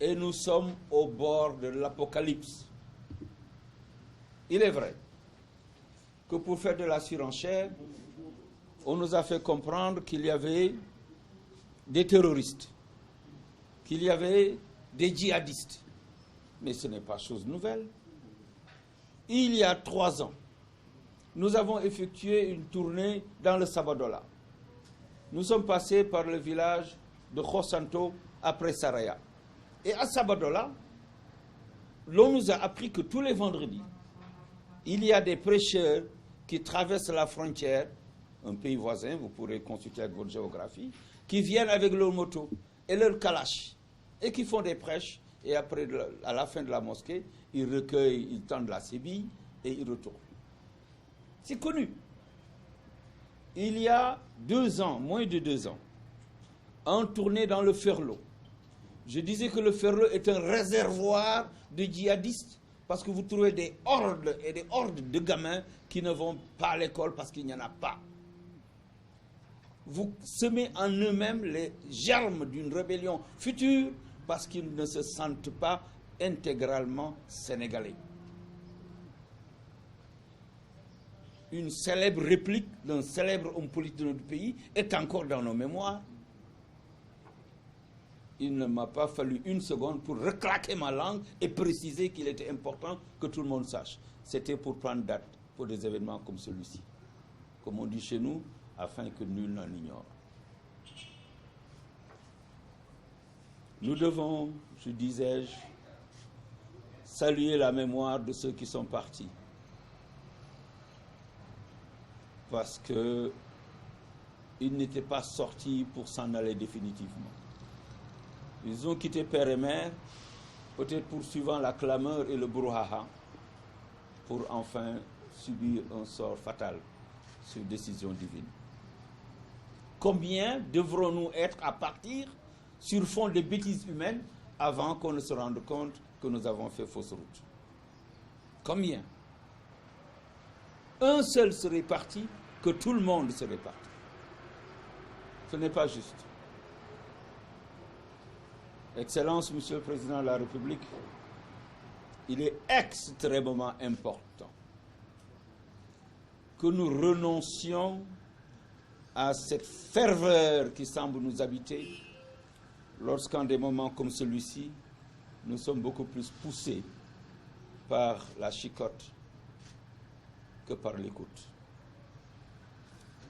et nous sommes au bord de l'apocalypse. Il est vrai que pour faire de la surenchère, on nous a fait comprendre qu'il y avait des terroristes, qu'il y avait des djihadistes. Mais ce n'est pas chose nouvelle. Il y a 3 ans, nous avons effectué une tournée dans le Sabadola. Nous sommes passés par le village de Khosanto après Saraya. Et à Sabadola, l'on nous a appris que tous les vendredis, il y a des prêcheurs qui traversent la frontière, un pays voisin, vous pourrez consulter avec votre géographie, qui viennent avec leur moto et leur kalash, et qui font des prêches, et après, à la fin de la mosquée, ils recueillent, ils tendent la sébille, et ils retournent. C'est connu. Il y a 2 ans, moins de 2 ans, en tournée dans le Ferlo, je disais que le Ferlo est un réservoir de djihadistes, parce que vous trouvez des hordes et des hordes de gamins qui ne vont pas à l'école parce qu'il n'y en a pas. Vous semez en eux-mêmes les germes d'une rébellion future parce qu'ils ne se sentent pas intégralement sénégalais. Une célèbre réplique d'un célèbre homme politique de notre pays est encore dans nos mémoires. Il ne m'a pas fallu une seconde pour reclaquer ma langue et préciser qu'il était important que tout le monde sache. C'était pour prendre date pour des événements comme celui-ci. Comme on dit chez nous, afin que nul n'en ignore. Nous devons, je disais-je, saluer la mémoire de ceux qui sont partis. Parce qu'ils n'étaient pas sortis pour s'en aller définitivement. Ils ont quitté père et mère, peut-être poursuivant la clameur et le brouhaha, pour enfin subir un sort fatal sur décision divine. Combien devrons-nous être à partir sur fond de bêtises humaines avant qu'on ne se rende compte que nous avons fait fausse route? Combien? Un seul serait parti, que tout le monde serait parti. Ce n'est pas juste. Excellence, Monsieur le Président de la République, il est extrêmement important que nous renoncions à cette ferveur qui semble nous habiter lorsqu'en des moments comme celui-ci, nous sommes beaucoup plus poussés par la chicotte que par l'écoute.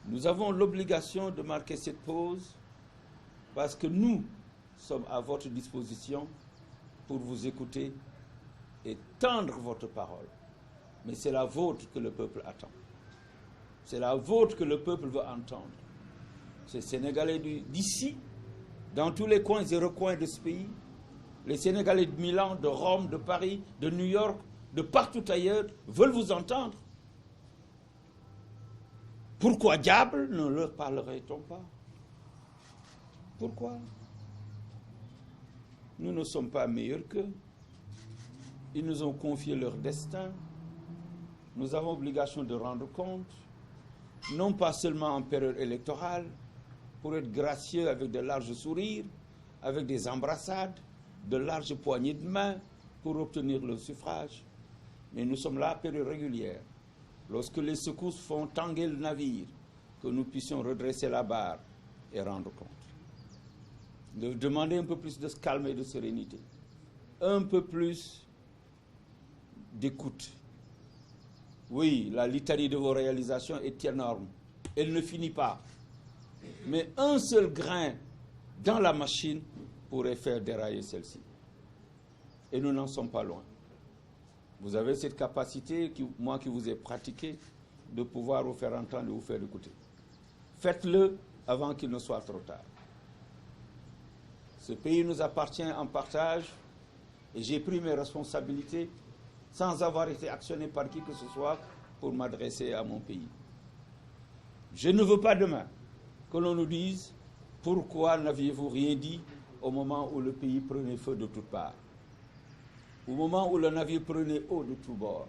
Nous avons l'obligation de marquer cette pause parce que nous sommes à votre disposition pour vous écouter et tendre votre parole. Mais c'est la vôtre que le peuple attend. C'est la vôtre que le peuple veut entendre. Ces Sénégalais d'ici, dans tous les coins et recoins de ce pays, les Sénégalais de Milan, de Rome, de Paris, de New York, de partout ailleurs, veulent vous entendre. Pourquoi diable ne leur parlerait-on pas? Pourquoi? Nous ne sommes pas meilleurs qu'eux. Ils nous ont confié leur destin. Nous avons obligation de rendre compte, non pas seulement en période électorale, pour être gracieux avec de larges sourires, avec des embrassades, de larges poignées de main pour obtenir le suffrage. Mais nous sommes là à période régulière. Lorsque les secousses font tanguer le navire, que nous puissions redresser la barre et rendre compte. De demander un peu plus de calme et de sérénité, un peu plus d'écoute. Oui, la litanie de vos réalisations est énorme. Elle ne finit pas. Mais un seul grain dans la machine pourrait faire dérailler celle-ci. Et nous n'en sommes pas loin. Vous avez cette capacité, moi qui vous ai pratiqué, de pouvoir vous faire entendre et vous faire écouter. Faites-le avant qu'il ne soit trop tard. Ce pays nous appartient en partage et j'ai pris mes responsabilités sans avoir été actionné par qui que ce soit pour m'adresser à mon pays. Je ne veux pas demain que l'on nous dise pourquoi n'aviez-vous rien dit au moment où le pays prenait feu de toutes parts, au moment où le navire prenait eau de tous bords.